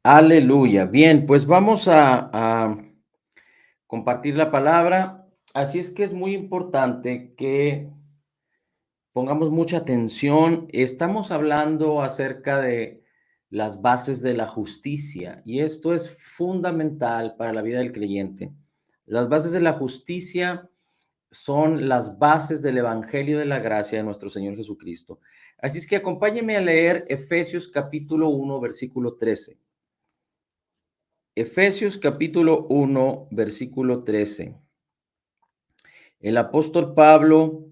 Aleluya. Bien, pues vamos a compartir la palabra. Así es que es muy importante que pongamos mucha atención. Estamos hablando acerca de las bases de la justicia y esto es fundamental para la vida del creyente. Las bases de la justicia son las bases del Evangelio de la gracia de nuestro Señor Jesucristo. Así es que acompáñenme a leer Efesios capítulo 1, versículo 13. Efesios capítulo 1, versículo 13. El apóstol Pablo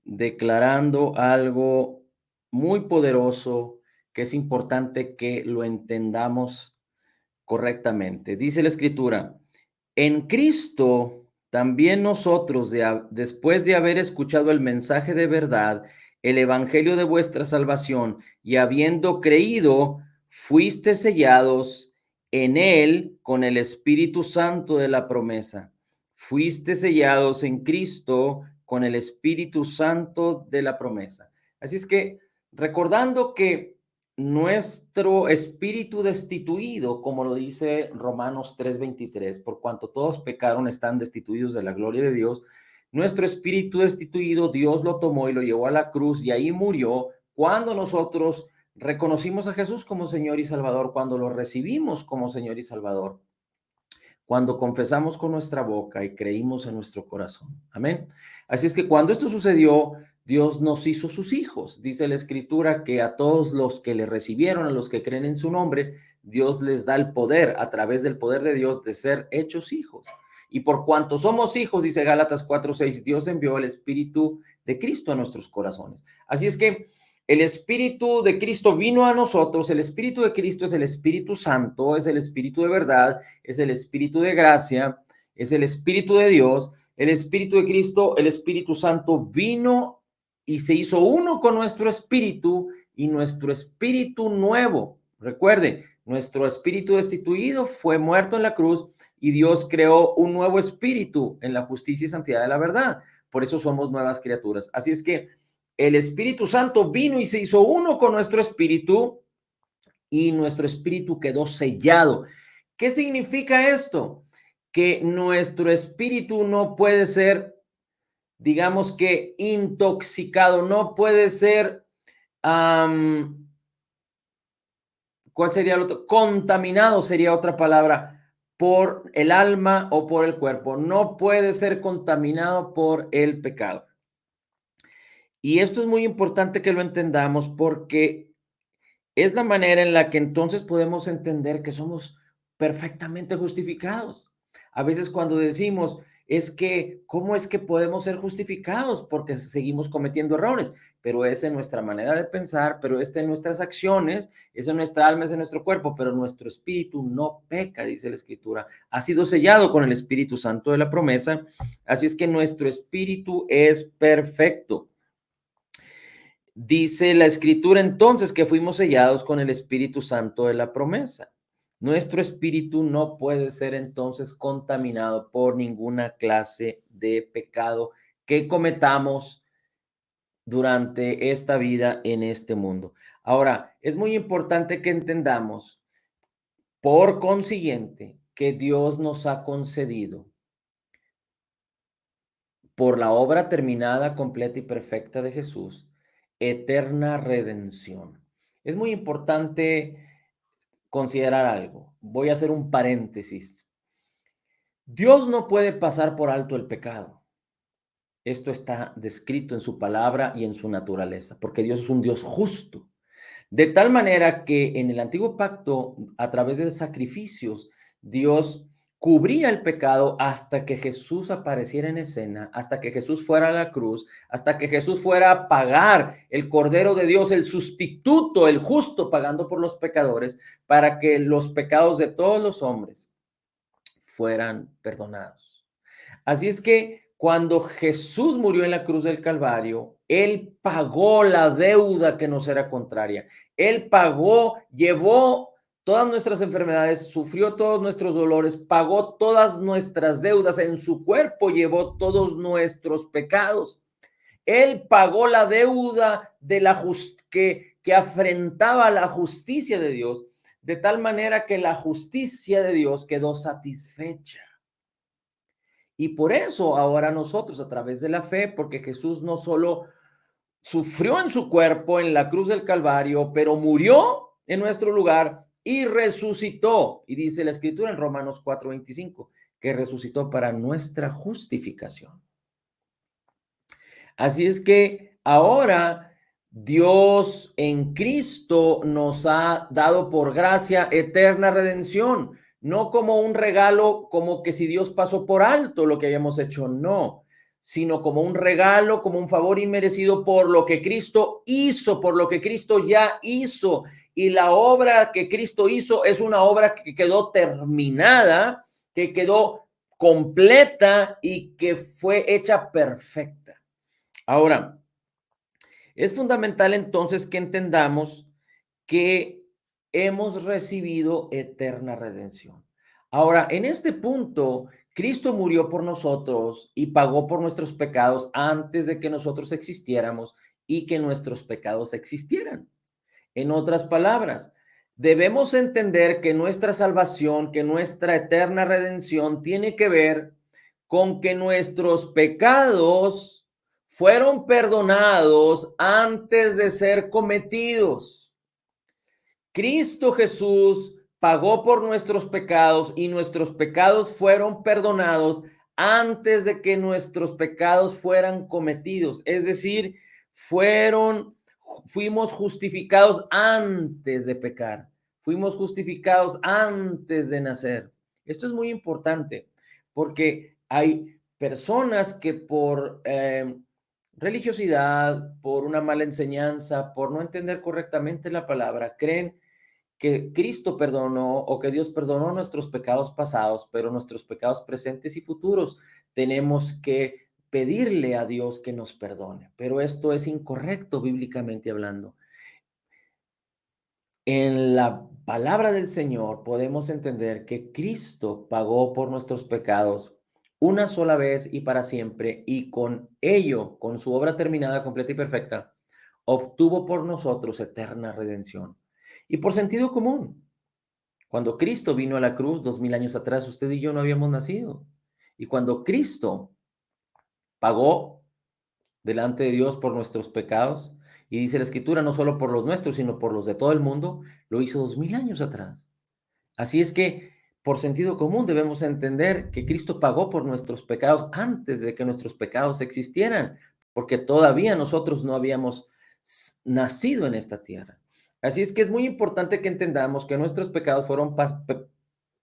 declarando algo muy poderoso que es importante que lo entendamos correctamente. Dice la escritura, en Cristo también nosotros, después de haber escuchado el mensaje de verdad, el evangelio de vuestra salvación, y habiendo creído, fuiste sellados en él con el Espíritu Santo de la promesa. Fuiste sellados en Cristo con el Espíritu Santo de la promesa. Así es que recordando que nuestro espíritu destituido, como lo dice Romanos 3:23, por cuanto todos pecaron, están destituidos de la gloria de Dios. Nuestro espíritu destituido, Dios lo tomó y lo llevó a la cruz y ahí murió cuando nosotros reconocimos a Jesús como Señor y Salvador, cuando lo recibimos como Señor y Salvador, cuando confesamos con nuestra boca y creímos en nuestro corazón. Amén. Así es que cuando esto sucedió, Dios nos hizo sus hijos. Dice la escritura que a todos los que le recibieron, a los que creen en su nombre, Dios les da el poder, a través del poder de Dios, de ser hechos hijos. Y por cuanto somos hijos, dice Gálatas 4:6, Dios envió el Espíritu de Cristo a nuestros corazones. Así es que el Espíritu de Cristo vino a nosotros. El Espíritu de Cristo es el Espíritu Santo, es el Espíritu de verdad, es el Espíritu de gracia, es el Espíritu de Dios. El Espíritu de Cristo, el Espíritu Santo vino y se hizo uno con nuestro espíritu y nuestro espíritu nuevo. Recuerde, nuestro espíritu destituido fue muerto en la cruz y Dios creó un nuevo espíritu en la justicia y santidad de la verdad. Por eso somos nuevas criaturas. Así es que el Espíritu Santo vino y se hizo uno con nuestro espíritu y nuestro espíritu quedó sellado. ¿Qué significa esto? Que nuestro espíritu no puede ser, digamos que, intoxicado, no puede ser, ¿cuál sería el otro? Contaminado sería otra palabra, por el alma o por el cuerpo. No puede ser contaminado por el pecado. Y esto es muy importante que lo entendamos porque es la manera en la que entonces podemos entender que somos perfectamente justificados. A veces cuando decimos, es que, ¿cómo es que podemos ser justificados? Porque seguimos cometiendo errores, pero es en nuestra manera de pensar, pero es en nuestras acciones, es en nuestra alma, es en nuestro cuerpo, pero nuestro espíritu no peca, dice la Escritura. Ha sido sellado con el Espíritu Santo de la promesa, así es que nuestro espíritu es perfecto. Dice la escritura entonces que fuimos sellados con el Espíritu Santo de la promesa. Nuestro espíritu no puede ser entonces contaminado por ninguna clase de pecado que cometamos durante esta vida en este mundo. Ahora, es muy importante que entendamos, por consiguiente, que Dios nos ha concedido por la obra terminada, completa y perfecta de Jesús, eterna redención. Es muy importante considerar algo. Voy a hacer un paréntesis. Dios no puede pasar por alto el pecado. Esto está descrito en su palabra y en su naturaleza, porque Dios es un Dios justo. De tal manera que en el antiguo pacto, a través de sacrificios, Dios cubría el pecado hasta que Jesús apareciera en escena, hasta que Jesús fuera a la cruz, hasta que Jesús fuera a pagar, el Cordero de Dios, el sustituto, el justo, pagando por los pecadores, para que los pecados de todos los hombres fueran perdonados. Así es que cuando Jesús murió en la cruz del Calvario, Él pagó la deuda que nos era contraria. Él pagó, llevó todas nuestras enfermedades, sufrió todos nuestros dolores, pagó todas nuestras deudas, en su cuerpo llevó todos nuestros pecados. Él pagó la deuda de que afrentaba la justicia de Dios. de tal manera que la justicia de Dios quedó satisfecha. Y por eso ahora nosotros, a través de la fe, porque Jesús no solo sufrió en su cuerpo en la cruz del Calvario, pero murió en nuestro lugar y resucitó. Y dice la Escritura en Romanos 4:25, que resucitó para nuestra justificación. Así es que ahora Dios en Cristo nos ha dado por gracia eterna redención, no como un regalo, como que si Dios pasó por alto lo que habíamos hecho, no, sino como un regalo, como un favor inmerecido por lo que Cristo hizo, por lo que Cristo ya hizo. Y la obra que Cristo hizo es una obra que quedó terminada, que quedó completa y que fue hecha perfecta. Ahora, es fundamental entonces que entendamos que hemos recibido eterna redención. Ahora, en este punto, Cristo murió por nosotros y pagó por nuestros pecados antes de que nosotros existiéramos y que nuestros pecados existieran. En otras palabras, debemos entender que nuestra salvación, que nuestra eterna redención tiene que ver con que nuestros pecados fueron perdonados antes de ser cometidos. Cristo Jesús pagó por nuestros pecados y nuestros pecados fueron perdonados antes de que nuestros pecados fueran cometidos. Es decir, fuimos justificados antes de pecar. Fuimos justificados antes de nacer. Esto es muy importante porque hay personas que por religiosidad, por una mala enseñanza, por no entender correctamente la palabra, creen que Cristo perdonó o que Dios perdonó nuestros pecados pasados, pero nuestros pecados presentes y futuros tenemos que pedirle a Dios que nos perdone. Pero esto es incorrecto bíblicamente hablando. En la palabra del Señor podemos entender que Cristo pagó por nuestros pecados una sola vez y para siempre, y con ello, con su obra terminada, completa y perfecta, obtuvo por nosotros eterna redención. Y por sentido común, cuando Cristo vino a la cruz 2000 años atrás, usted y yo no habíamos nacido. Y cuando Cristo pagó delante de Dios por nuestros pecados, y dice la Escritura, no solo por los nuestros, sino por los de todo el mundo, lo hizo 2000 años atrás. Así es que, por sentido común, debemos entender que Cristo pagó por nuestros pecados antes de que nuestros pecados existieran, porque todavía nosotros no habíamos nacido en esta tierra. Así es que es muy importante que entendamos que nuestros pecados fueron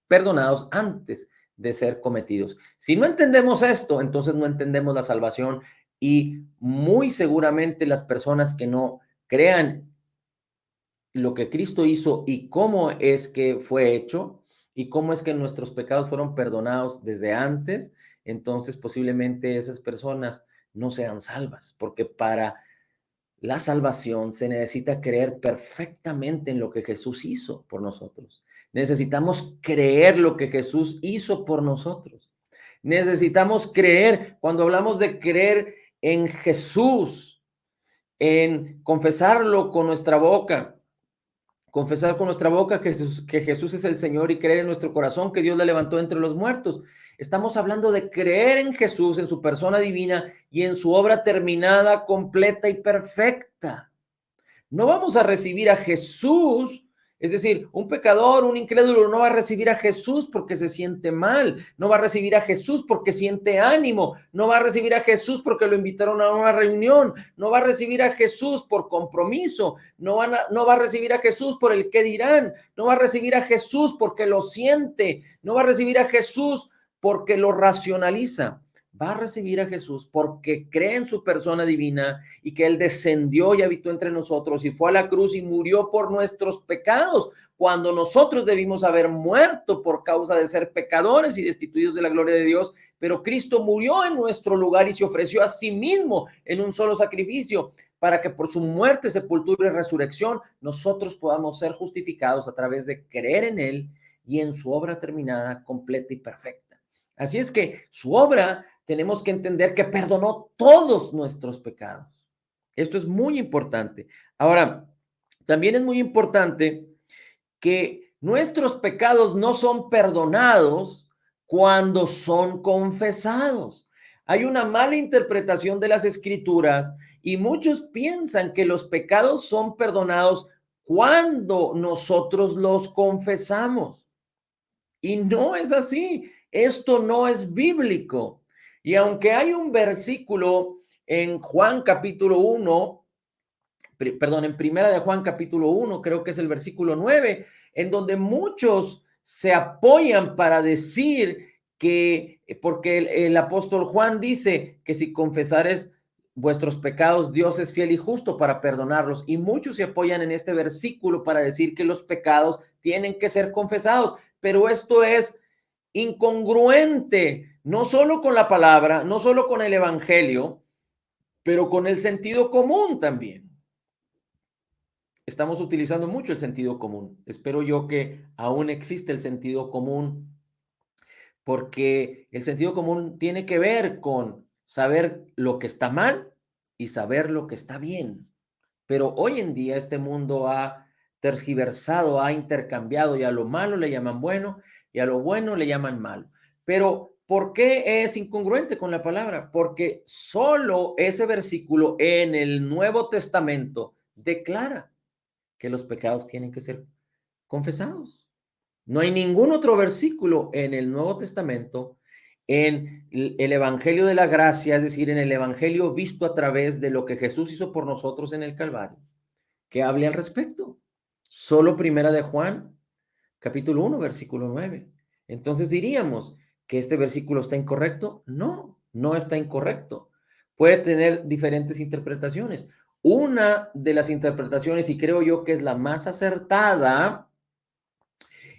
perdonados antes de ser cometidos. Si no entendemos esto, entonces no entendemos la salvación, y muy seguramente las personas que no crean lo que Cristo hizo y cómo es que fue hecho y cómo es que nuestros pecados fueron perdonados desde antes, entonces posiblemente esas personas no sean salvas, porque para la salvación se necesita creer perfectamente en lo que Jesús hizo por nosotros. Necesitamos creer lo que Jesús hizo por nosotros. Necesitamos creer, cuando hablamos de creer en Jesús, en confesarlo con nuestra boca, confesar con nuestra boca que Jesús es el Señor y creer en nuestro corazón que Dios le levantó entre los muertos. Estamos hablando de creer en Jesús, en su persona divina y en su obra terminada, completa y perfecta. No vamos a recibir a Jesús, es decir, un pecador, un incrédulo no va a recibir a Jesús porque se siente mal, no va a recibir a Jesús porque siente ánimo, no va a recibir a Jesús porque lo invitaron a una reunión, no va a recibir a Jesús por compromiso, no va a recibir a Jesús por el qué dirán, no va a recibir a Jesús porque lo siente, no va a recibir a Jesús porque lo racionaliza. Va a recibir a Jesús porque cree en su persona divina y que Él descendió y habitó entre nosotros y fue a la cruz y murió por nuestros pecados, cuando nosotros debimos haber muerto por causa de ser pecadores y destituidos de la gloria de Dios. Pero Cristo murió en nuestro lugar y se ofreció a sí mismo en un solo sacrificio para que por su muerte, sepultura y resurrección nosotros podamos ser justificados a través de creer en Él y en su obra terminada, completa y perfecta. Así es que su obra tenemos que entender que perdonó todos nuestros pecados. Esto es muy importante. Ahora, también es muy importante que Nuestros pecados no son perdonados cuando son confesados. Hay una mala interpretación de las escrituras y muchos piensan que los pecados son perdonados cuando nosotros los confesamos. Y no es así. Esto no es bíblico. Y aunque hay un versículo en Juan capítulo 1, perdón, en Primera de Juan capítulo 1, creo que es el versículo 9, en donde muchos se apoyan para decir que, porque el apóstol Juan dice que si confesares vuestros pecados, Dios es fiel y justo para perdonarlos. Y muchos se apoyan en este versículo para decir que los pecados tienen que ser confesados. Pero esto es incongruente, no solo con la palabra, no solo con el evangelio, pero con el sentido común también. Estamos utilizando mucho el sentido común. Espero yo que aún existe el sentido común, porque el sentido común tiene que ver con saber lo que está mal y saber lo que está bien. Pero hoy en día este mundo ha tergiversado, ha intercambiado, y a lo malo le llaman bueno y a lo bueno le llaman malo. Pero ¿por qué es incongruente con la palabra? Porque solo ese versículo en el Nuevo Testamento declara que los pecados tienen que ser confesados. No hay ningún otro versículo en el Nuevo Testamento, en el Evangelio de la Gracia, es decir, en el Evangelio visto a través de lo que Jesús hizo por nosotros en el Calvario, que hable al respecto. Solo Primera de Juan, capítulo 1, versículo 9. Entonces diríamos que este versículo está incorrecto. No, no está incorrecto. Puede tener diferentes interpretaciones. Una de las interpretaciones, y creo yo que es la más acertada,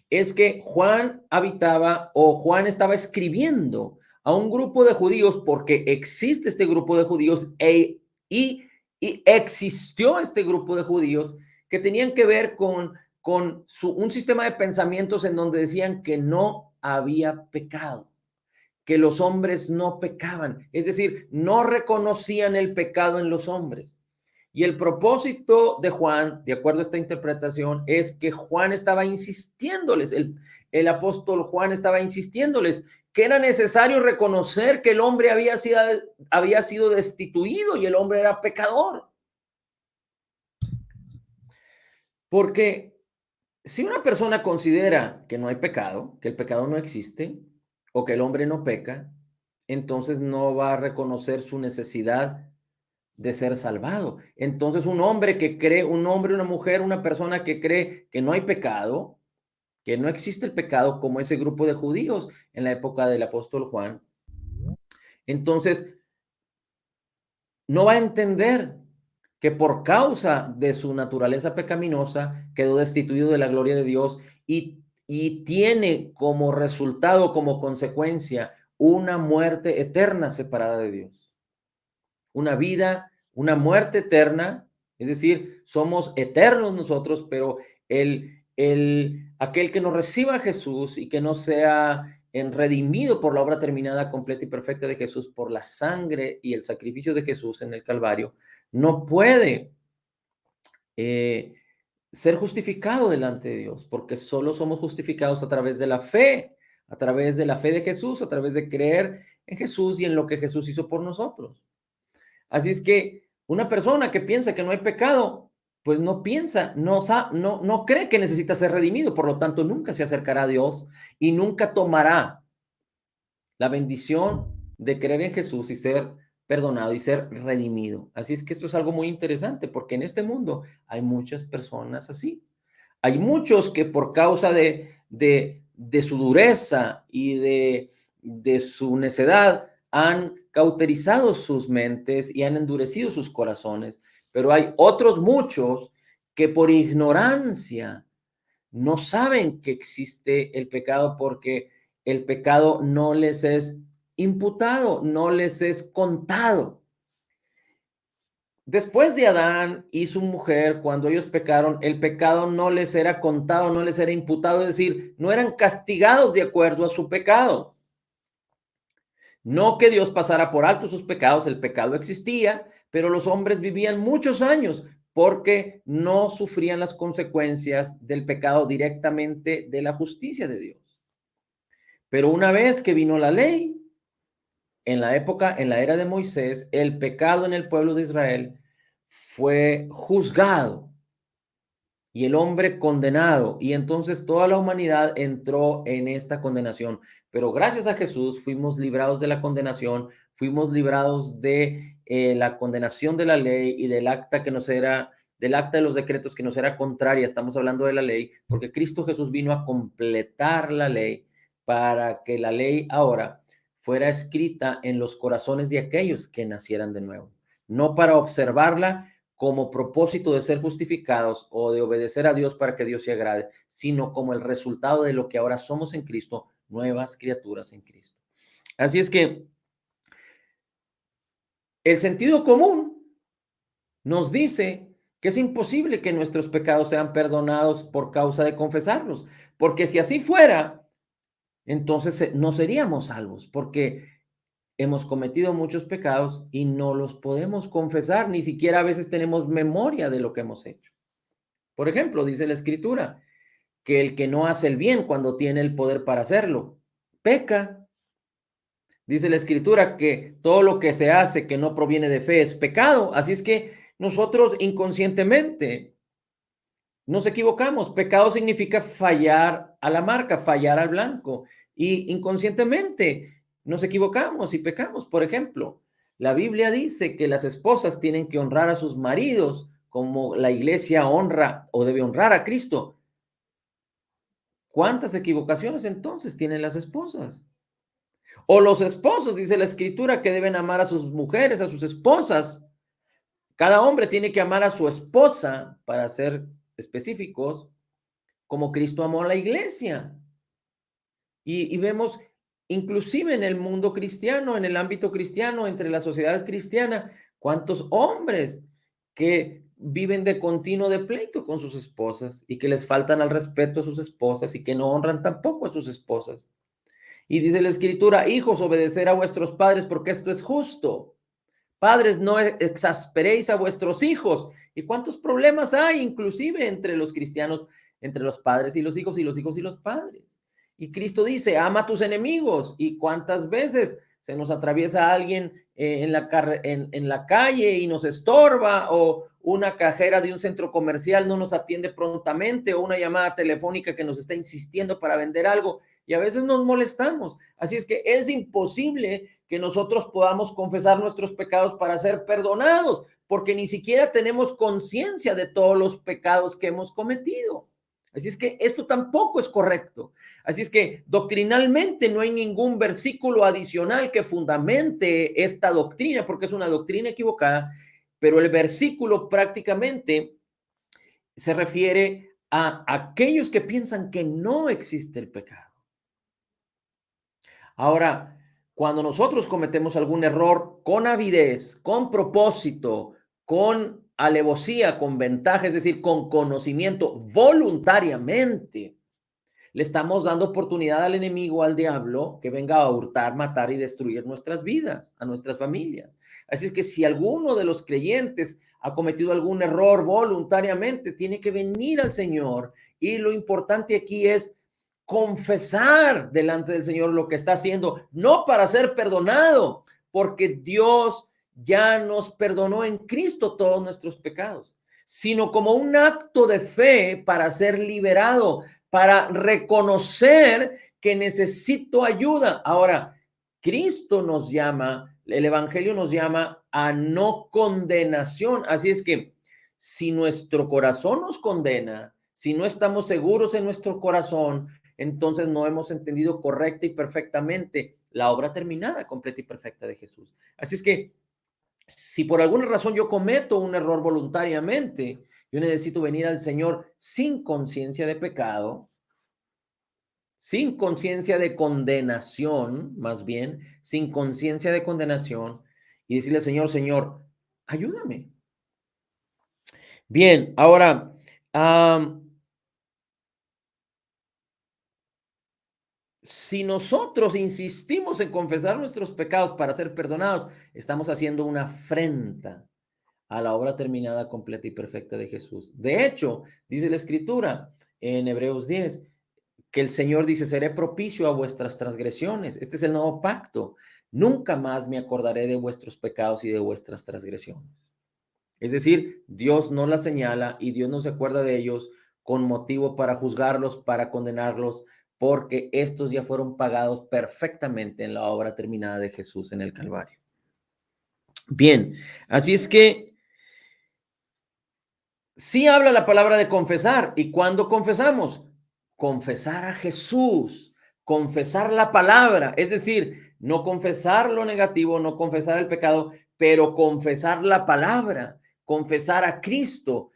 es que Juan habitaba o Juan estaba escribiendo a un grupo de judíos porque existe este grupo de judíos y existió este grupo de judíos que tenían que ver con un sistema de pensamientos en donde decían que no había pecado, que los hombres no pecaban, es decir, no reconocían el pecado en los hombres. Y el propósito de Juan, de acuerdo a esta interpretación, es que Juan estaba insistiéndoles, el apóstol Juan estaba insistiéndoles que era necesario reconocer que el hombre había sido destituido y el hombre era pecador. Porque si una persona considera que no hay pecado, que el pecado no existe o que el hombre no peca, entonces no va a reconocer su necesidad de ser salvado. Entonces, un hombre que cree, un hombre, una mujer, una persona que cree que no hay pecado, que no existe el pecado, como ese grupo de judíos en la época del apóstol Juan, entonces no va a entender que por causa de su naturaleza pecaminosa quedó destituido de la gloria de Dios y tiene como resultado, como consecuencia, una muerte eterna separada de Dios. Una vida, una muerte eterna, es decir, somos eternos nosotros, pero aquel que no reciba a Jesús y que no sea redimido por la obra terminada, completa y perfecta de Jesús, por la sangre y el sacrificio de Jesús en el Calvario, no puede eh, ser justificado delante de Dios, porque solo somos justificados a través de la fe de Jesús, a través de creer en Jesús y en lo que Jesús hizo por nosotros. Así es que una persona que piensa que no hay pecado, pues no piensa, no cree que necesita ser redimido, por lo tanto nunca se acercará a Dios y nunca tomará la bendición de creer en Jesús y ser perdonado y ser redimido. Así es que esto es algo muy interesante porque en este mundo hay muchas personas así. Hay muchos que por causa de su dureza y de su necedad han cauterizado sus mentes y han endurecido sus corazones, pero hay otros muchos que por ignorancia no saben que existe el pecado porque el pecado no les es imputado, no les es contado. Después de Adán y su mujer, cuando ellos pecaron, el pecado no les era contado, no les era imputado, es decir, no eran castigados de acuerdo a su pecado. No que Dios pasara por alto sus pecados, el pecado existía, pero los hombres vivían muchos años porque no sufrían las consecuencias del pecado directamente de la justicia de Dios. Pero una vez que vino la ley, en la era de Moisés, el pecado en el pueblo de Israel fue juzgado y el hombre condenado, y entonces toda la humanidad entró en esta condenación. Pero gracias a Jesús fuimos librados de la condenación, fuimos librados de la condenación de la ley y del acta de los decretos que nos era contraria. Estamos hablando de la ley, porque Cristo Jesús vino a completar la ley para que la ley ahora fuera escrita en los corazones de aquellos que nacieran de nuevo, no para observarla como propósito de ser justificados o de obedecer a Dios para que Dios se agrade, sino como el resultado de lo que ahora somos en Cristo, nuevas criaturas en Cristo. Así es que el sentido común nos dice que es imposible que nuestros pecados sean perdonados por causa de confesarlos, porque si así fuera, entonces no seríamos salvos, porque hemos cometido muchos pecados y no los podemos confesar, ni siquiera a veces tenemos memoria de lo que hemos hecho. Por ejemplo, dice la Escritura que el que no hace el bien cuando tiene el poder para hacerlo, peca. Dice la Escritura que todo lo que se hace que no proviene de fe es pecado. Así es que nosotros inconscientemente nos equivocamos. Pecado significa fallar a la marca, fallar al blanco. Y inconscientemente nos equivocamos y pecamos. Por ejemplo, la Biblia dice que las esposas tienen que honrar a sus maridos como la iglesia honra o debe honrar a Cristo. ¿Cuántas equivocaciones entonces tienen las esposas? O los esposos, dice la Escritura, que deben amar a sus mujeres, a sus esposas. Cada hombre tiene que amar a su esposa, para ser específicos, como Cristo amó a la iglesia. Y vemos, inclusive en el mundo cristiano, en el ámbito cristiano, entre la sociedad cristiana, cuántos hombres que viven de continuo de pleito con sus esposas y que les faltan al respeto a sus esposas y que no honran tampoco a sus esposas. Y dice la Escritura: hijos, obedecer a vuestros padres porque esto es justo. Padres, no exasperéis a vuestros hijos. ¿Y cuántos problemas hay inclusive entre los cristianos, entre los padres y los hijos y los hijos y los padres? Y Cristo dice: ama a tus enemigos. ¿Y cuántas veces se nos atraviesa alguien en la calle y nos estorba, o una cajera de un centro comercial no nos atiende prontamente, o una llamada telefónica que nos está insistiendo para vender algo? Y a veces nos molestamos. Así es que es imposible que nosotros podamos confesar nuestros pecados para ser perdonados, porque ni siquiera tenemos conciencia de todos los pecados que hemos cometido. Así es que esto tampoco es correcto. Así es que doctrinalmente no hay ningún versículo adicional que fundamente esta doctrina, porque es una doctrina equivocada, pero el versículo prácticamente se refiere a aquellos que piensan que no existe el pecado. Ahora, cuando nosotros cometemos algún error con avidez, con propósito, con alevosía, con ventaja, es decir, con conocimiento, voluntariamente, le estamos dando oportunidad al enemigo, al diablo, que venga a hurtar, matar y destruir nuestras vidas, a nuestras familias. Así es que si alguno de los creyentes ha cometido algún error voluntariamente, tiene que venir al Señor. Y lo importante aquí es confesar delante del Señor lo que está haciendo, no para ser perdonado, porque Dios ya nos perdonó en Cristo todos nuestros pecados, sino como un acto de fe para ser liberado, para reconocer que necesito ayuda. Ahora, Cristo nos llama, el Evangelio nos llama a no condenación. Así es que si nuestro corazón nos condena, si no estamos seguros en nuestro corazón, entonces no hemos entendido correcta y perfectamente la obra terminada, completa y perfecta de Jesús. Así es que si por alguna razón yo cometo un error voluntariamente, yo necesito venir al Señor sin conciencia de pecado, sin conciencia de condenación, más bien, sin conciencia de condenación, y decirle: Señor, Señor, ayúdame. Bien, ahora, si nosotros insistimos en confesar nuestros pecados para ser perdonados, estamos haciendo una afrenta a la obra terminada, completa y perfecta de Jesús. De hecho, dice la Escritura en Hebreos 10, que el Señor dice, seré propicio a vuestras transgresiones. Este es el nuevo pacto. Nunca más me acordaré de vuestros pecados y de vuestras transgresiones. Es decir, Dios no las señala y Dios no se acuerda de ellos con motivo para juzgarlos, para condenarlos, porque estos ya fueron pagados perfectamente en la obra terminada de Jesús en el Calvario. Bien, así es que sí habla la palabra de confesar. ¿Y cuándo confesamos? Confesar a Jesús, confesar la palabra, es decir, no confesar lo negativo, no confesar el pecado, pero confesar la palabra, confesar a Cristo.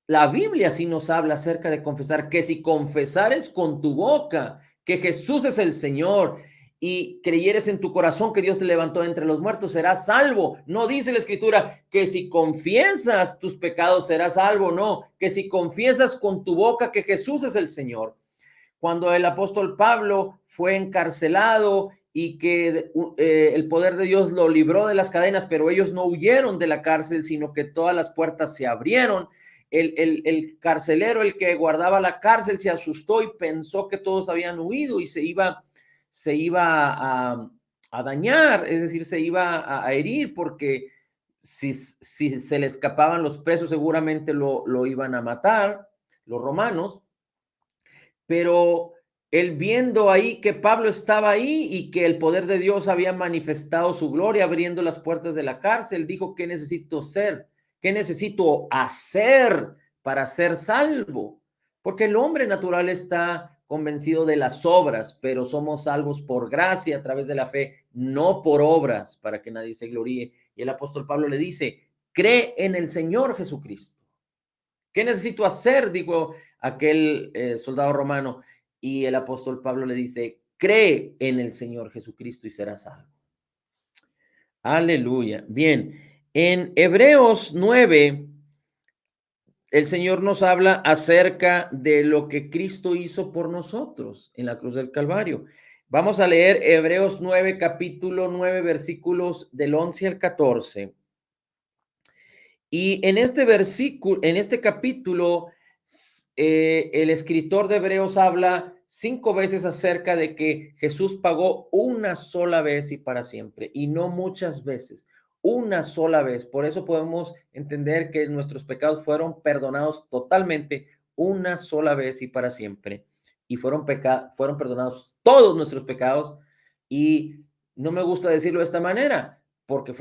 La Biblia sí nos habla acerca de confesar, que si confesares con tu boca que Jesús es el Señor y creyeres en tu corazón que Dios te levantó entre los muertos, serás salvo. No dice la Escritura que si confiesas tus pecados serás salvo, no, que si confiesas con tu boca que Jesús es el Señor. Cuando el apóstol Pablo fue encarcelado y que el poder de Dios lo libró de las cadenas, pero ellos no huyeron de la cárcel, sino que todas las puertas se abrieron. El carcelero, el que guardaba la cárcel, se asustó y pensó que todos habían huido y se iba a dañar, es decir, se iba a herir, porque si se le escapaban los presos, seguramente lo iban a matar los romanos. Pero él, viendo ahí que Pablo estaba ahí y que el poder de Dios había manifestado su gloria abriendo las puertas de la cárcel, dijo, ¿qué necesito ser? ¿Qué necesito hacer para ser salvo? Porque el hombre natural está convencido de las obras, pero somos salvos por gracia a través de la fe, no por obras, para que nadie se gloríe. Y el apóstol Pablo le dice, cree en el Señor Jesucristo. ¿Qué necesito hacer? Dijo aquel soldado romano. Y el apóstol Pablo le dice, cree en el Señor Jesucristo y serás salvo. Aleluya. Bien, en Hebreos 9, el Señor nos habla acerca de lo que Cristo hizo por nosotros en la cruz del Calvario. Vamos a leer Hebreos 9, capítulo 9, versículos del 11 al 14. Y en este versículo, en este capítulo, el escritor de Hebreos habla 5 veces acerca de que Jesús pagó una sola vez y para siempre, y no muchas veces, una sola vez. Por eso podemos entender que nuestros pecados fueron perdonados totalmente una sola vez y para siempre. Y fueron perdonados todos nuestros pecados. Y no me gusta decirlo de esta manera, porque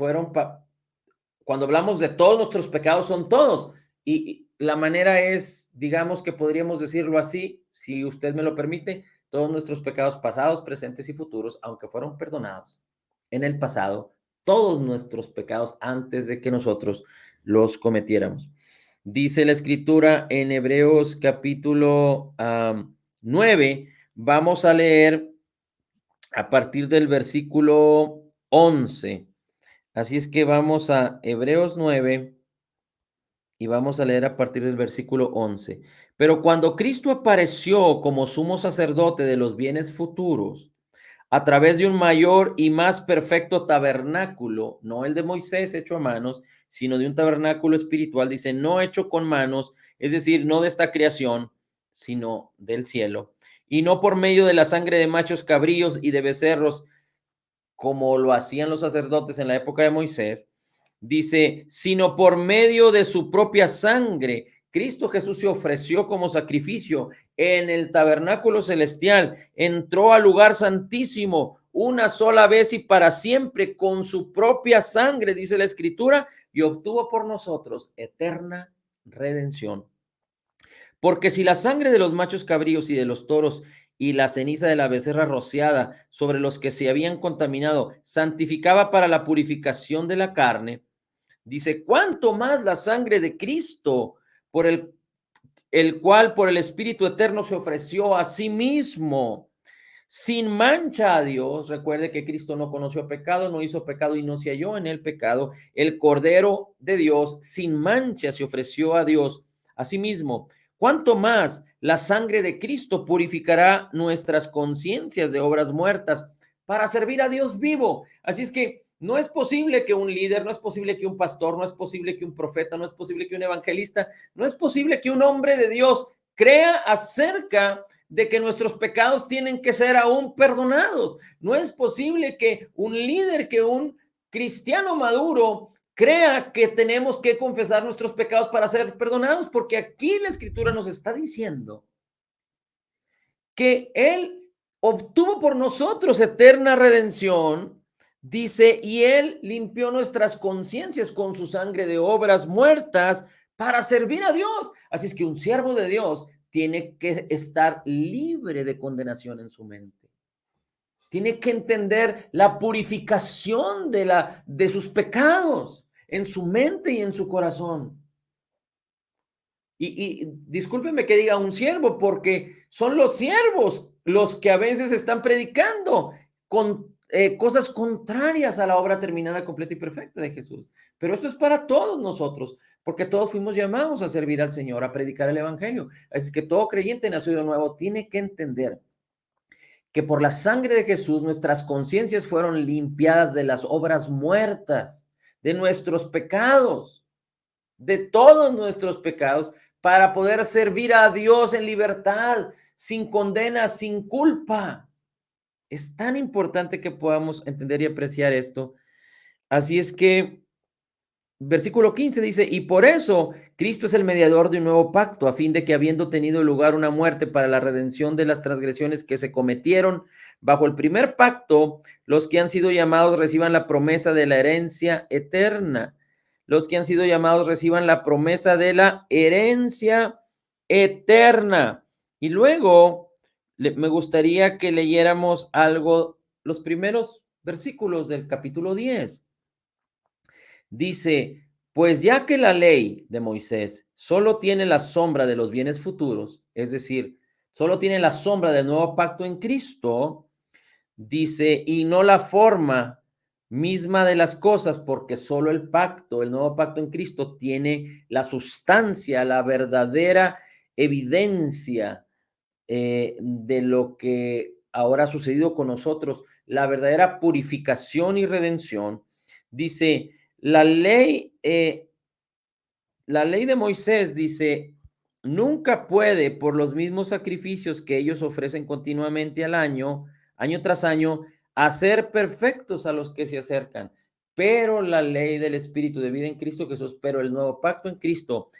cuando hablamos de todos nuestros pecados, son todos. Y la manera es, digamos que podríamos decirlo así, si usted me lo permite, todos nuestros pecados pasados, presentes y futuros, aunque fueron perdonados en el pasado, todos nuestros pecados antes de que nosotros los cometiéramos. Dice la escritura en Hebreos capítulo 9, vamos a leer a partir del versículo 11. Así es que vamos a Hebreos 9 y vamos a leer a partir del versículo 11. Pero cuando Cristo apareció como sumo sacerdote de los bienes futuros, a través de un mayor y más perfecto tabernáculo, no el de Moisés hecho a manos, sino de un tabernáculo espiritual, dice, no hecho con manos, es decir, no de esta creación, sino del cielo, y no por medio de la sangre de machos cabríos y de becerros, como lo hacían los sacerdotes en la época de Moisés, dice, sino por medio de su propia sangre. Cristo Jesús se ofreció como sacrificio en el tabernáculo celestial, entró al lugar santísimo una sola vez y para siempre con su propia sangre, dice la Escritura, y obtuvo por nosotros eterna redención. Porque si la sangre de los machos cabríos y de los toros y la ceniza de la becerra rociada sobre los que se habían contaminado santificaba para la purificación de la carne, dice, ¿cuánto más la sangre de Cristo, por el cual por el Espíritu Eterno se ofreció a sí mismo, sin mancha a Dios? Recuerde que Cristo no conoció pecado, no hizo pecado y no se halló en el pecado. El Cordero de Dios sin mancha se ofreció a Dios a sí mismo. ¿Cuánto más la sangre de Cristo purificará nuestras conciencias de obras muertas para servir a Dios vivo? Así es que No es posible que un líder, no es posible que un pastor, no es posible que un profeta, no es posible que un evangelista, no es posible que un hombre de Dios crea acerca de que nuestros pecados tienen que ser aún perdonados. No es posible que un líder, que un cristiano maduro crea que tenemos que confesar nuestros pecados para ser perdonados, porque aquí la escritura nos está diciendo que Él obtuvo por nosotros eterna redención, dice, y Él limpió nuestras conciencias con su sangre de obras muertas para servir a Dios. Así es que un siervo de Dios tiene que estar libre de condenación en su mente. Tiene que entender la purificación de sus pecados en su mente y en su corazón. Y discúlpenme que diga un siervo, porque son los siervos los que a veces están predicando con cosas contrarias a la obra terminada, completa y perfecta de Jesús. Pero esto es para todos nosotros, porque todos fuimos llamados a servir al Señor, a predicar el Evangelio. Así que todo creyente nacido de nuevo tiene que entender que por la sangre de Jesús nuestras conciencias fueron limpiadas de las obras muertas, de nuestros pecados, de todos nuestros pecados, para poder servir a Dios en libertad, sin condena, sin culpa. Es tan importante que podamos entender y apreciar esto. Así es que versículo 15 dice, y por eso Cristo es el mediador de un nuevo pacto, a fin de que habiendo tenido lugar una muerte para la redención de las transgresiones que se cometieron bajo el primer pacto, los que han sido llamados reciban la promesa de la herencia eterna. Los que han sido llamados reciban la promesa de la herencia eterna. Y luego me gustaría que leyéramos algo, los primeros versículos del capítulo 10. Dice, pues ya que la ley de Moisés solo tiene la sombra de los bienes futuros, es decir, solo tiene la sombra del nuevo pacto en Cristo, dice, y no la forma misma de las cosas, porque solo el pacto, el nuevo pacto en Cristo, tiene la sustancia, la verdadera evidencia de lo que ahora ha sucedido con nosotros, la verdadera purificación y redención. Dice, la ley de Moisés dice, nunca puede, por los mismos sacrificios que ellos ofrecen continuamente al año, año tras año, hacer perfectos a los que se acercan. Pero la ley del Espíritu de vida en Cristo Jesús, pero el nuevo pacto en Cristo,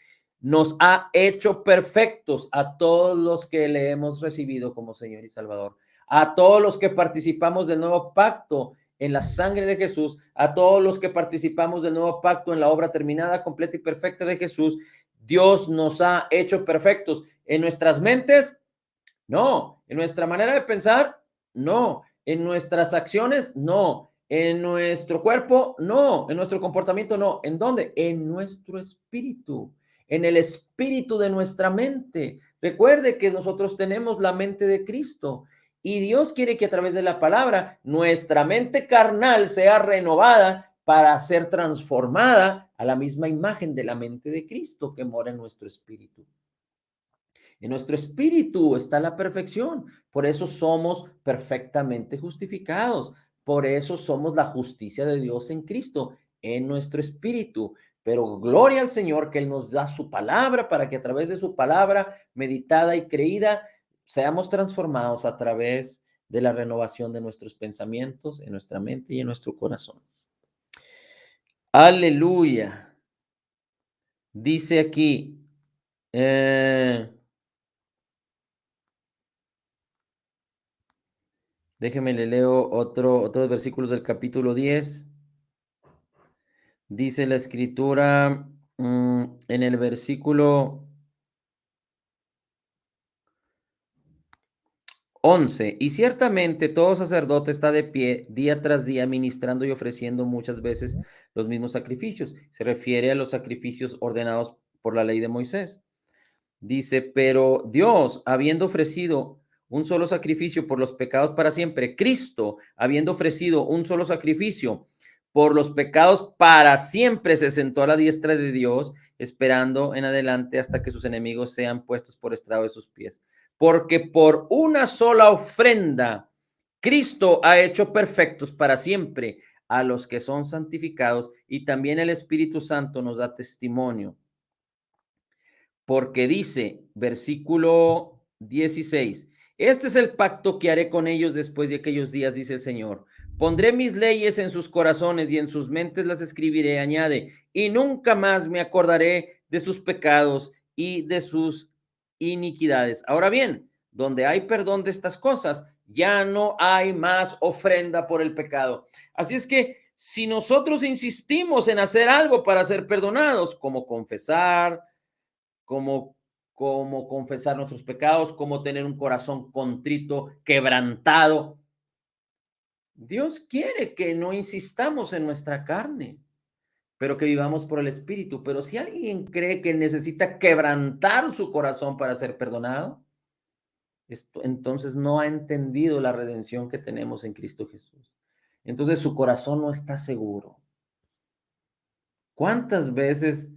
nos ha hecho perfectos a todos los que le hemos recibido como Señor y Salvador, a todos los que participamos del nuevo pacto en la sangre de Jesús, a todos los que participamos del nuevo pacto en la obra terminada, completa y perfecta de Jesús. Dios nos ha hecho perfectos en nuestras mentes, no, en nuestra manera de pensar, no, en nuestras acciones, no, en nuestro cuerpo, no, en nuestro comportamiento, no. ¿En dónde? En nuestro espíritu, en el espíritu de nuestra mente. Recuerde que nosotros tenemos la mente de Cristo y Dios quiere que a través de la palabra nuestra mente carnal sea renovada para ser transformada a la misma imagen de la mente de Cristo que mora en nuestro espíritu. En nuestro espíritu está la perfección. Por eso somos perfectamente justificados. Por eso somos la justicia de Dios en Cristo, en nuestro espíritu. Pero gloria al Señor que Él nos da su palabra para que a través de su palabra meditada y creída seamos transformados a través de la renovación de nuestros pensamientos en nuestra mente y en nuestro corazón. Aleluya. Dice aquí, déjeme le leo otros versículos del capítulo 10. Dice la escritura en el versículo 11, y ciertamente todo sacerdote está de pie día tras día ministrando y ofreciendo muchas veces los mismos sacrificios. Se refiere a los sacrificios ordenados por la ley de Moisés. Dice, pero Dios, habiendo ofrecido un solo sacrificio por los pecados para siempre, Cristo, habiendo ofrecido un solo sacrificio por los pecados para siempre, se sentó a la diestra de Dios, esperando en adelante hasta que sus enemigos sean puestos por estrado de sus pies. Porque por una sola ofrenda, Cristo ha hecho perfectos para siempre a los que son santificados, y también el Espíritu Santo nos da testimonio. Porque dice, versículo 16, este es el pacto que haré con ellos después de aquellos días, dice el Señor. Pondré mis leyes en sus corazones y en sus mentes las escribiré, añade, y nunca más me acordaré de sus pecados y de sus iniquidades. Ahora bien, donde hay perdón de estas cosas, ya no hay más ofrenda por el pecado. Así es que si nosotros insistimos en hacer algo para ser perdonados, como confesar, como, como confesar nuestros pecados, como tener un corazón contrito, quebrantado. Dios quiere que no insistamos en nuestra carne, pero que vivamos por el Espíritu. Pero si alguien cree que necesita quebrantar su corazón para ser perdonado, entonces no ha entendido la redención que tenemos en Cristo Jesús. Entonces su corazón no está seguro. ¿Cuántas veces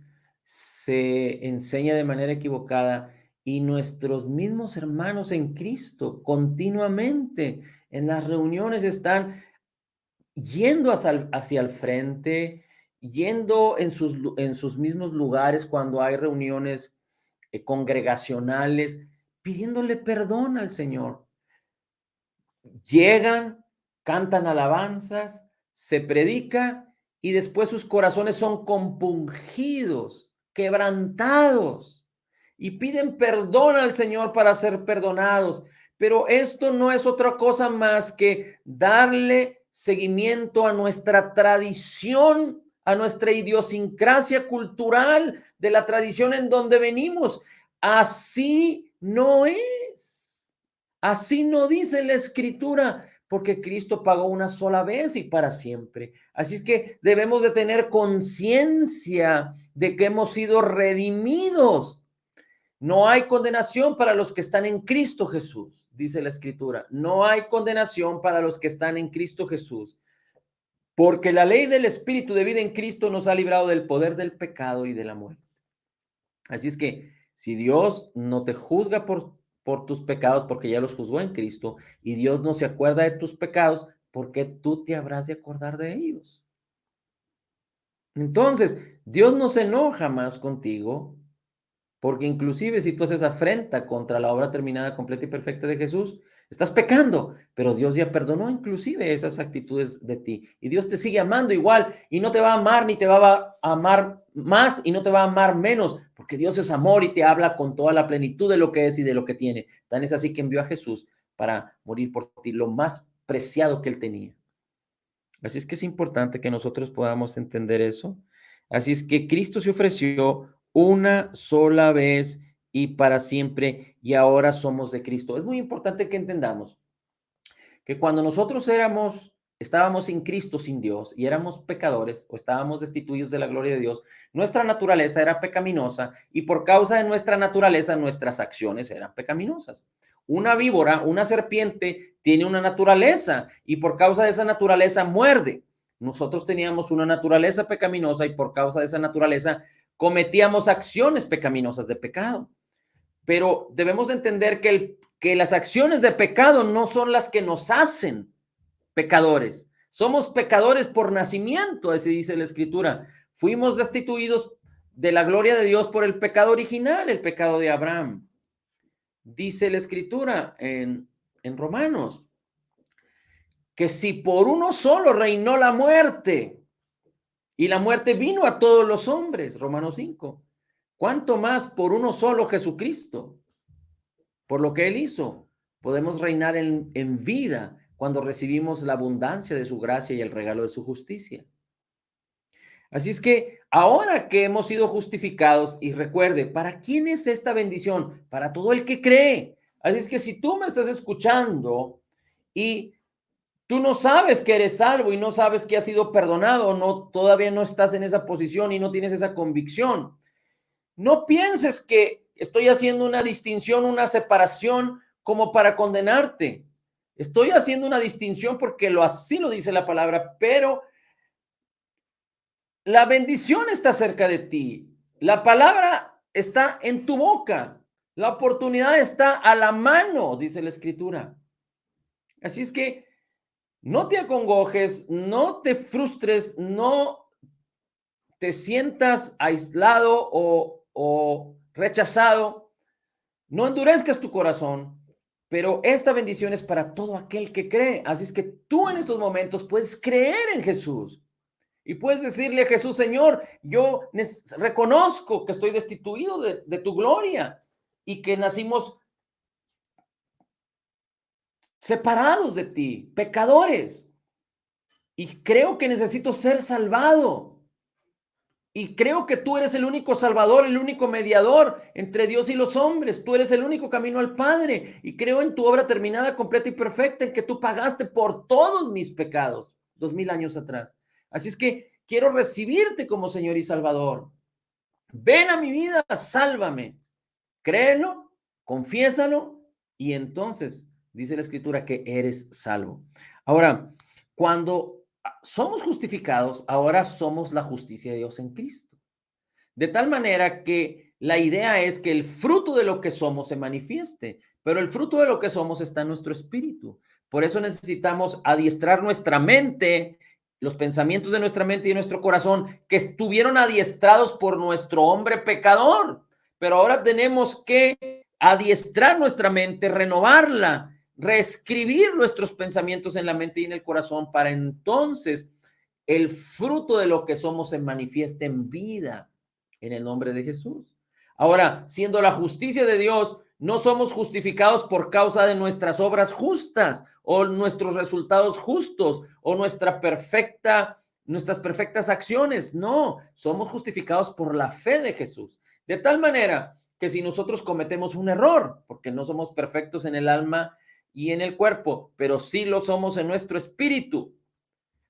se enseña de manera equivocada y nuestros mismos hermanos en Cristo continuamente en las reuniones están yendo hacia el frente, yendo en sus mismos lugares cuando hay reuniones congregacionales, pidiéndole perdón al Señor? Llegan, cantan alabanzas, se predica y después sus corazones son compungidos, quebrantados y piden perdón al Señor para ser perdonados. Pero esto no es otra cosa más que darle seguimiento a nuestra tradición, a nuestra idiosincrasia cultural de la tradición en donde venimos. Así no es. Así no dice la Escritura, porque Cristo pagó una sola vez y para siempre. Así es que debemos de tener conciencia de que hemos sido redimidos. No hay condenación para los que están en Cristo Jesús, dice la Escritura. No hay condenación para los que están en Cristo Jesús, porque la ley del Espíritu de vida en Cristo nos ha librado del poder del pecado y de la muerte. Así es que si Dios no te juzga por tus pecados, porque ya los juzgó en Cristo, y Dios no se acuerda de tus pecados, ¿por qué tú te habrás de acordar de ellos? Entonces, Dios no se enoja más contigo, porque inclusive si tú haces afrenta contra la obra terminada, completa y perfecta de Jesús, estás pecando, pero Dios ya perdonó inclusive esas actitudes de ti. Y Dios te sigue amando igual y no te va a amar ni te va a amar más y no te va a amar menos, porque Dios es amor y te habla con toda la plenitud de lo que es y de lo que tiene. Tan es así que envió a Jesús para morir por ti, lo más preciado que él tenía. Así es que es importante que nosotros podamos entender eso. Así es que Cristo se ofreció una sola vez y para siempre, y ahora somos de Cristo. Es muy importante que entendamos que cuando nosotros estábamos sin Cristo, sin Dios, y éramos pecadores o estábamos destituidos de la gloria de Dios, nuestra naturaleza era pecaminosa y por causa de nuestra naturaleza nuestras acciones eran pecaminosas. Una víbora, una serpiente, tiene una naturaleza y por causa de esa naturaleza muerde. Nosotros teníamos una naturaleza pecaminosa y por causa de esa naturaleza cometíamos acciones pecaminosas de pecado. Pero debemos entender que las acciones de pecado no son las que nos hacen pecadores. Somos pecadores por nacimiento, así dice la Escritura. Fuimos destituidos de la gloria de Dios por el pecado original, el pecado de Abraham. Dice la Escritura en Romanos, que si por uno solo reinó la muerte, y la muerte vino a todos los hombres, Romanos 5, ¿cuánto más por uno solo Jesucristo? Por lo que Él hizo, podemos reinar en vida cuando recibimos la abundancia de su gracia y el regalo de su justicia. Así es que ahora que hemos sido justificados, y recuerde, ¿para quién es esta bendición? Para todo el que cree. Así es que si tú me estás escuchando y tú no sabes que eres salvo y no sabes que has sido perdonado, no, todavía no estás en esa posición y no tienes esa convicción, no pienses que estoy haciendo una distinción, una separación como para condenarte. Estoy haciendo una distinción porque así lo dice la palabra, pero la bendición está cerca de ti. La palabra está en tu boca. La oportunidad está a la mano, dice la Escritura. Así es que No te acongojes, no te frustres, no te sientas aislado o rechazado, no endurezcas tu corazón, pero esta bendición es para todo aquel que cree. Así es que tú en estos momentos puedes creer en Jesús y puedes decirle a Jesús: Señor, yo reconozco que estoy destituido de tu gloria y que nacimos separados de ti, pecadores, y creo que necesito ser salvado. Y creo que tú eres el único salvador, el único mediador entre Dios y los hombres. Tú eres el único camino al Padre. Y creo en tu obra terminada, completa y perfecta, en que tú pagaste por todos mis pecados 2000 años atrás. Así es que quiero recibirte como Señor y Salvador. Ven a mi vida, sálvame. Créelo, confiésalo y entonces dice la Escritura que eres salvo. Ahora, cuando somos justificados, ahora somos la justicia de Dios en Cristo. De tal manera que la idea es que el fruto de lo que somos se manifieste, pero el fruto de lo que somos está en nuestro espíritu. Por eso necesitamos adiestrar nuestra mente, los pensamientos de nuestra mente y nuestro corazón, que estuvieron adiestrados por nuestro hombre pecador. Pero ahora tenemos que adiestrar nuestra mente, renovarla, reescribir nuestros pensamientos en la mente y en el corazón para entonces el fruto de lo que somos se manifieste en vida en el nombre de Jesús. Ahora, siendo la justicia de Dios, no somos justificados por causa de nuestras obras justas o nuestros resultados justos o nuestras perfectas acciones. No, somos justificados por la fe de Jesús. De tal manera que si nosotros cometemos un error, porque no somos perfectos en el alma y en el cuerpo, pero sí lo somos en nuestro espíritu,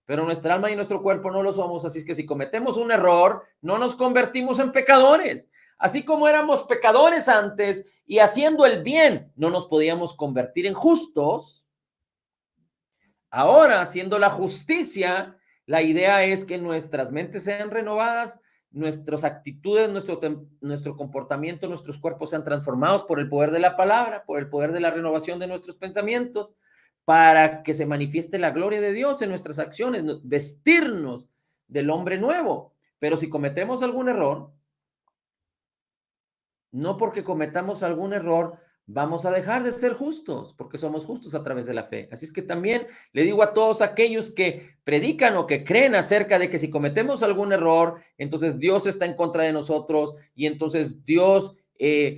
pero nuestra alma y nuestro cuerpo no lo somos, así es que si cometemos un error, no nos convertimos en pecadores. Así como éramos pecadores antes y haciendo el bien no nos podíamos convertir en justos, ahora haciendo la justicia, la idea es que nuestras mentes sean renovadas, nuestras actitudes, nuestro comportamiento, nuestros cuerpos sean transformados por el poder de la palabra, por el poder de la renovación de nuestros pensamientos, para que se manifieste la gloria de Dios en nuestras acciones, vestirnos del hombre nuevo. Pero si cometemos algún error, no porque cometamos algún error vamos a dejar de ser justos, porque somos justos a través de la fe. Así es que también le digo a todos aquellos que predican o que creen acerca de que si cometemos algún error, entonces Dios está en contra de nosotros y entonces Dios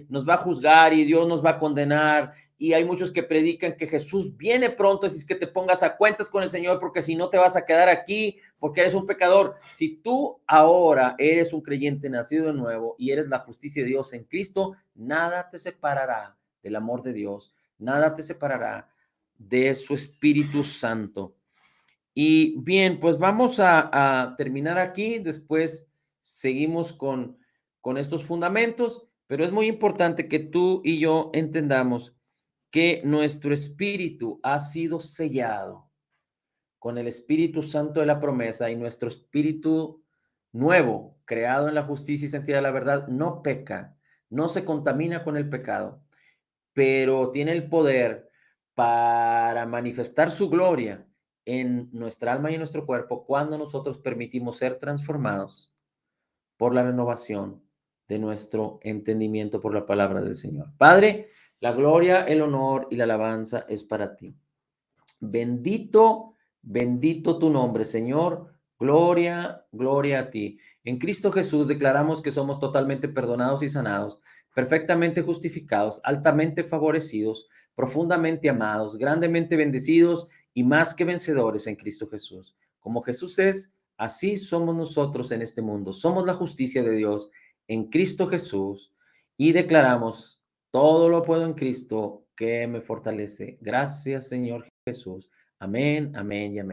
nos va a juzgar y Dios nos va a condenar. Y hay muchos que predican que Jesús viene pronto, así es que te pongas a cuentas con el Señor, porque si no te vas a quedar aquí, porque eres un pecador. Si tú ahora eres un creyente nacido de nuevo y eres la justicia de Dios en Cristo, nada te separará del amor de Dios, nada te separará de su Espíritu Santo. Y bien, pues vamos a terminar aquí, después seguimos con estos fundamentos, pero es muy importante que tú y yo entendamos que nuestro espíritu ha sido sellado con el Espíritu Santo de la promesa y nuestro espíritu nuevo, creado en la justicia y santidad de la verdad, no peca, no se contamina con el pecado, pero tiene el poder para manifestar su gloria en nuestra alma y en nuestro cuerpo cuando nosotros permitimos ser transformados por la renovación de nuestro entendimiento por la palabra del Señor. Padre, la gloria, el honor y la alabanza es para ti. Bendito, bendito tu nombre, Señor. Gloria, gloria a ti. En Cristo Jesús declaramos que somos totalmente perdonados y sanados, perfectamente justificados, altamente favorecidos, profundamente amados, grandemente bendecidos y más que vencedores en Cristo Jesús. Como Jesús es, así somos nosotros en este mundo. Somos la justicia de Dios en Cristo Jesús y declaramos, todo lo puedo en Cristo que me fortalece. Gracias, Señor Jesús. Amén, amén y amén.